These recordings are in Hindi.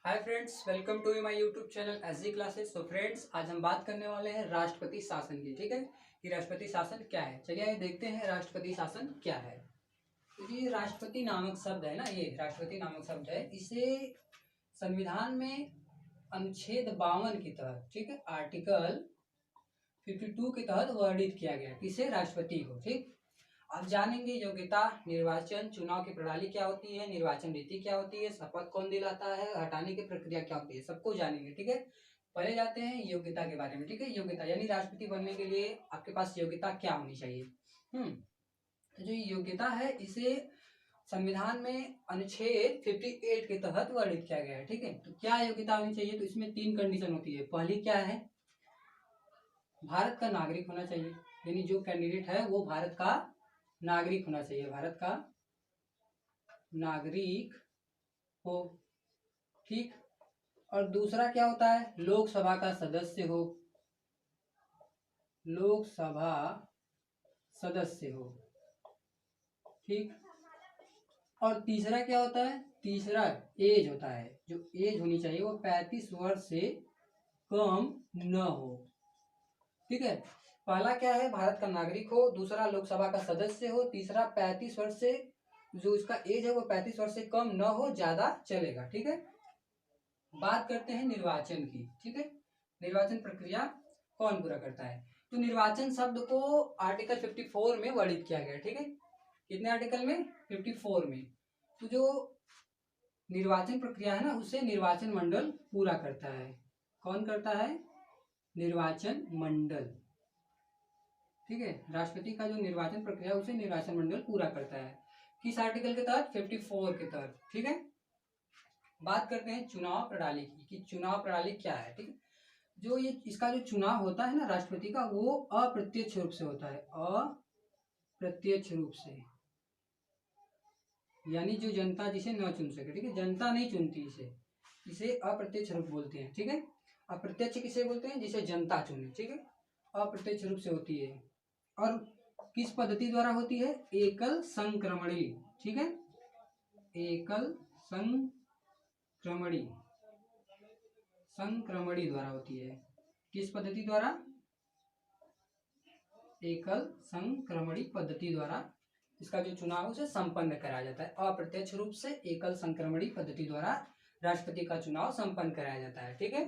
Hi friends, welcome to my YouTube channel SG classes. तो फ्रेंड्स, आज हम बात करने वाले हैं राष्ट्रपति शासन की। ठीक है कि राष्ट्रपति शासन क्या है। चलिए आइए देखते हैं राष्ट्रपति शासन क्या है। तो ये राष्ट्रपति नामक शब्द है ना, ये राष्ट्रपति नामक शब्द है। इसे संविधान में अनुच्छेद 52 के तहत, ठीक है, आर्टिकल 52 के तहत वर्णित किया गया किसे, राष्ट्रपति को। ठीक, अब जानेंगे योग्यता, निर्वाचन, चुनाव की प्रणाली क्या होती है, निर्वाचन रीति क्या होती है, शपथ कौन दिलाता है, हटाने की प्रक्रिया क्या होती है, सबको जानेंगे। ठीक है, पहले जाते हैं योग्यता के बारे में। ठीक है, योग्यता यानी राष्ट्रपति बनने के लिए आपके पास योग्यता क्या होनी चाहिए। तो जो योग्यता है इसे संविधान में अनुच्छेद 58 के तहत वर्णित किया गया है। ठीक है, तो क्या योग्यता होनी चाहिए, तो इसमें 3 कंडीशन होती है। पहली क्या है, भारत का नागरिक होना चाहिए, यानी जो कैंडिडेट है वो भारत का नागरिक होना चाहिए, भारत का नागरिक हो। ठीक, और दूसरा क्या होता है, लोकसभा का सदस्य हो, लोकसभा सदस्य हो। ठीक, और तीसरा क्या होता है, तीसरा एज होता है, जो एज होनी चाहिए वो 35 वर्ष से कम न हो। ठीक है, पहला क्या है, भारत का नागरिक हो, दूसरा लोकसभा का सदस्य हो, तीसरा 35 वर्ष से, जो इसका एज है वो 35 वर्ष से कम न हो, ज्यादा चलेगा। ठीक है, बात करते हैं निर्वाचन की। ठीक है, निर्वाचन प्रक्रिया कौन पूरा करता है, तो निर्वाचन शब्द को आर्टिकल 54 में वर्णित किया गया है। ठीक है, कितने आर्टिकल में, 54 में। तो जो निर्वाचन प्रक्रिया है ना, उसे निर्वाचन मंडल पूरा करता है। कौन करता है, निर्वाचन मंडल। ठीक है, राष्ट्रपति का जो निर्वाचन प्रक्रिया उसे निर्वाचन मंडल पूरा करता है। किस आर्टिकल के तहत, 54 के तहत। ठीक है, बात करते हैं चुनाव प्रणाली की कि चुनाव प्रणाली क्या है। ठीक है, जो ये इसका जो चुनाव होता है ना राष्ट्रपति का, वो अप्रत्यक्ष रूप से होता है, अप्रत्यक्ष रूप से, यानी जो जनता जिसे न चुन सके। ठीक है, जनता नहीं चुनती इसे, इसे अप्रत्यक्ष रूप बोलते हैं। ठीक है, अप्रत्यक्ष किसे बोलते हैं, जिसे जनता चुने। ठीक है, अप्रत्यक्ष रूप से होती है, और किस पद्धति द्वारा होती है, एकल संक्रमणी। ठीक है, एकल संक्रमणी, संक्रमणी द्वारा होती है। किस पद्धति द्वारा, एकल संक्रमणी पद्धति द्वारा इसका जो चुनाव उसे संपन्न कराया जाता है। अप्रत्यक्ष रूप से एकल संक्रमणी पद्धति द्वारा राष्ट्रपति का चुनाव संपन्न कराया जाता है। ठीक है,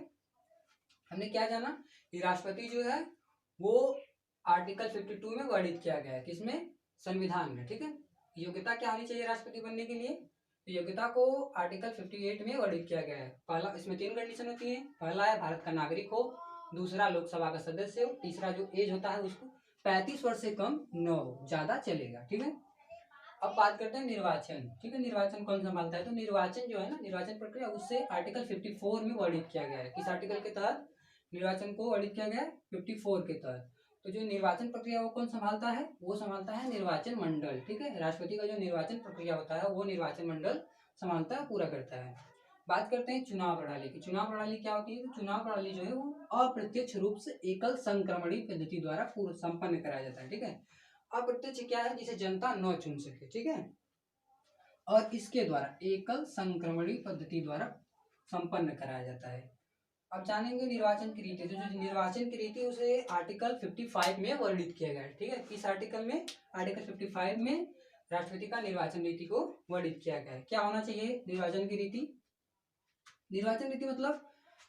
हमने क्या जाना कि राष्ट्रपति जो है वो आर्टिकल 52 में वर्णित किया गया है, किसमें, संविधान में। ठीक है, योग्यता क्या होनी चाहिए राष्ट्रपति बनने के लिए, तो योग्यता को आर्टिकल 58 में वर्णित किया गया है। पहला, इसमें 3 कंडीशन होती है। पहला है भारत का नागरिक हो, दूसरा लोकसभा का सदस्य हो, तीसरा जो एज होता है उसको 35 वर्ष से कम न हो, ज्यादा चलेगा। ठीक है, अब बात करते हैं निर्वाचन। ठीक है, निर्वाचन कौन संभालता है, तो निर्वाचन जो है ना, निर्वाचन प्रक्रिया उससे आर्टिकल 54 में वर्णित किया गया है। किस आर्टिकल के तहत निर्वाचन को वर्णित किया गया है, 54 के तहत। तो जो निर्वाचन प्रक्रिया वो कौन संभालता है, वो संभालता है निर्वाचन मंडल। ठीक है, राष्ट्रपति का जो निर्वाचन प्रक्रिया होता है वो निर्वाचन मंडल संभालता है, पूरा करता है। बात करते हैं चुनाव प्रणाली की। चुनाव प्रणाली क्या होती है, तो चुनाव प्रणाली जो है वो अप्रत्यक्ष रूप से एकल संक्रमणी पद्धति द्वारा पूर्ण संपन्न कराया जाता है। ठीक है, अप्रत्यक्ष क्या है, जिसे जनता न चुन सके। ठीक है, और इसके द्वारा एकल संक्रमणी पद्धति द्वारा संपन्न कराया जाता है। अब जानेंगे निर्वाचन की रीति। तो जो निर्वाचन की रीति उसे आर्टिकल 55 में वर्णित किया गया है। ठीक है, किस आर्टिकल में, आर्टिकल 55 में राष्ट्रपति का निर्वाचन रीति को वर्णित किया गया है। क्या होना चाहिए निर्वाचन की रीति, निर्वाचन रीति मतलब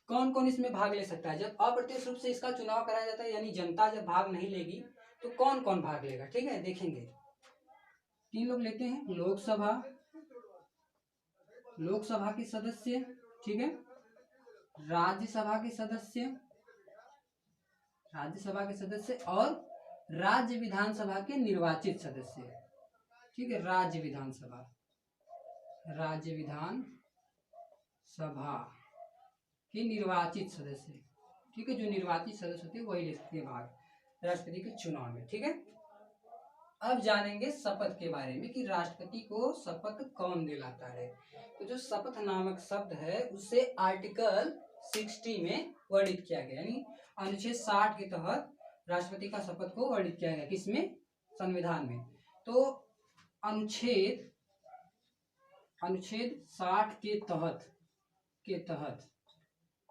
कौन कौन इसमें भाग ले सकता है। जब अप्रत्यक्ष रूप से इसका चुनाव कराया जाता है, यानी जनता जब भाग नहीं लेगी तो कौन कौन भाग लेगा। ठीक है, देखेंगे 3 लोग लेते हैं, लोकसभा, लोकसभा के सदस्य, ठीक है, राज्यसभा के सदस्य, राज्यसभा के सदस्य, और राज्य विधानसभा के निर्वाचित सदस्य। ठीक है, राज्य विधानसभा, राज्य विधान सभा के निर्वाचित सदस्य। ठीक है, जो निर्वाचित सदस्य होते हैं वही ले सकते हैं भाग राष्ट्रपति के चुनाव में। ठीक है, अब जानेंगे शपथ के बारे में कि राष्ट्रपति को शपथ कौन दिलाता है। तो जो शपथ नामक शब्द है उसे आर्टिकल 60 में वर्णित किया गया, यानी अनुच्छेद 60 के तहत राष्ट्रपति का शपथ को वर्णित किया गया, किसमें, संविधान में। तो अनुच्छेद 60 के तहत के तहत,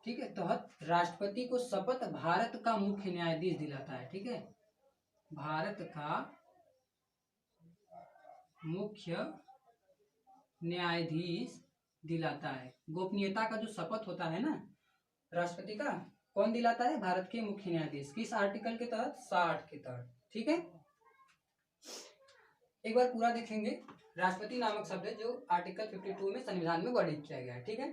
ठीक है, तहत राष्ट्रपति को शपथ भारत का मुख्य न्यायाधीश दिलाता है। ठीक है, भारत का मुख्य न्यायाधीश दिलाता है। गोपनीयता का जो शपथ होता है ना राष्ट्रपति का, कौन दिलाता है? भारत के मुख्य न्यायाधीश। किस आर्टिकल के तहत? 60 के तहत। ठीक है, एक बार पूरा देखेंगे। राष्ट्रपति नामक शब्द है जो आर्टिकल 52 में संविधान में वर्णित किया गया है। ठीक है,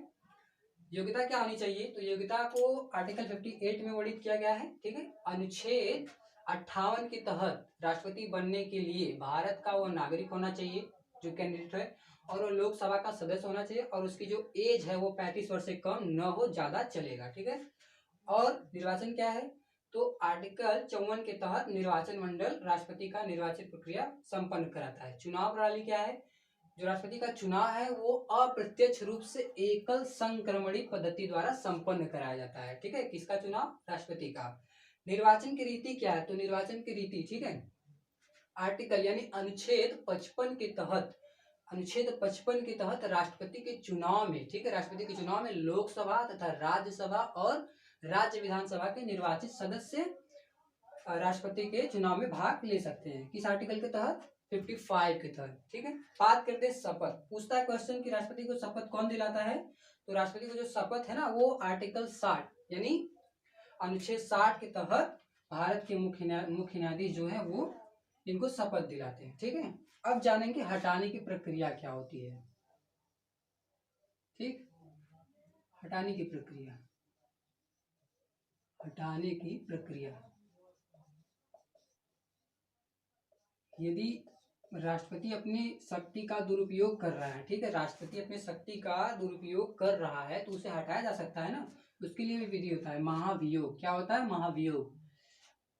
योग्यता क्या होनी चाहिए? तो योग्यता को आर्टिकल 58 में वर्णित किया गया है। ठीक है, अनुच्छेद 58 के तहत राष्ट्रपति बनने के लिए भारत का वो नागरिक होना चाहिए जो कैंडिडेट है, और वो लोकसभा का सदस्य होना चाहिए, और उसकी जो एज है वो 35 वर्ष से कम न हो, ज्यादा चलेगा। ठीक है, और निर्वाचन क्या है? तो आर्टिकल 54 के तहत निर्वाचन मंडल राष्ट्रपति का निर्वाचन प्रक्रिया संपन्न कराता है। चुनाव प्रणाली क्या है? जो राष्ट्रपति का चुनाव है वो अप्रत्यक्ष रूप से एकल संक्रमणी पद्धति द्वारा संपन्न कराया जाता है। ठीक है, किसका चुनाव? राष्ट्रपति का। निर्वाचन की रीति क्या है? तो निर्वाचन की रीति, ठीक है, आर्टिकल यानी अनुच्छेद 55 के तहत, अनुच्छेद 55 के तहत राष्ट्रपति के चुनाव में, ठीक है, राष्ट्रपति के चुनाव में लोकसभा तथा राज्यसभा और राज्य विधानसभा के निर्वाचित सदस्य राष्ट्रपति के चुनाव में भाग ले सकते हैं। किस आर्टिकल के तहत? 55 के तहत। ठीक है, बात करते हैं शपथ। पूछता है क्वेश्चन कि राष्ट्रपति को शपथ कौन दिलाता है? तो राष्ट्रपति को जो शपथ है ना वो आर्टिकल 60 यानी अनुच्छेद 60 के तहत भारत के मुख्य न्यायाधीश जो है वो इनको शपथ दिलाते हैं। ठीक है, अब जानेंगे हटाने की प्रक्रिया क्या होती है। ठीक, हटाने की प्रक्रिया, हटाने की प्रक्रिया, यदि राष्ट्रपति अपनी शक्ति का दुरुपयोग कर रहा है, ठीक है, राष्ट्रपति अपनी शक्ति का दुरुपयोग कर रहा है तो उसे हटाया जा सकता है ना, उसके लिए भी विधि होता है महाभियोग। क्या होता है? महाभियोग।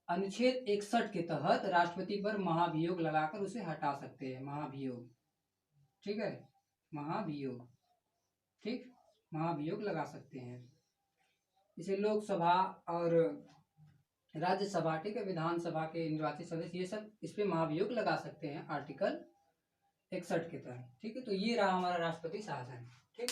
अनुच्छेद 61 के तहत राष्ट्रपति पर महाभियोग लगाकर उसे हटा सकते हैं, महाभियोग। ठीक है, महाभियोग, ठीक, महाभियोग लगा सकते हैं। इसे लोकसभा और राज्यसभा, ठीक है, विधानसभा के निर्वाचित सदस्य, ये सब इस पे महाभियोग लगा सकते हैं आर्टिकल 61 के तहत। ठीक है, तो ये रहा हमारा राष्ट्रपति शासन। ठीक।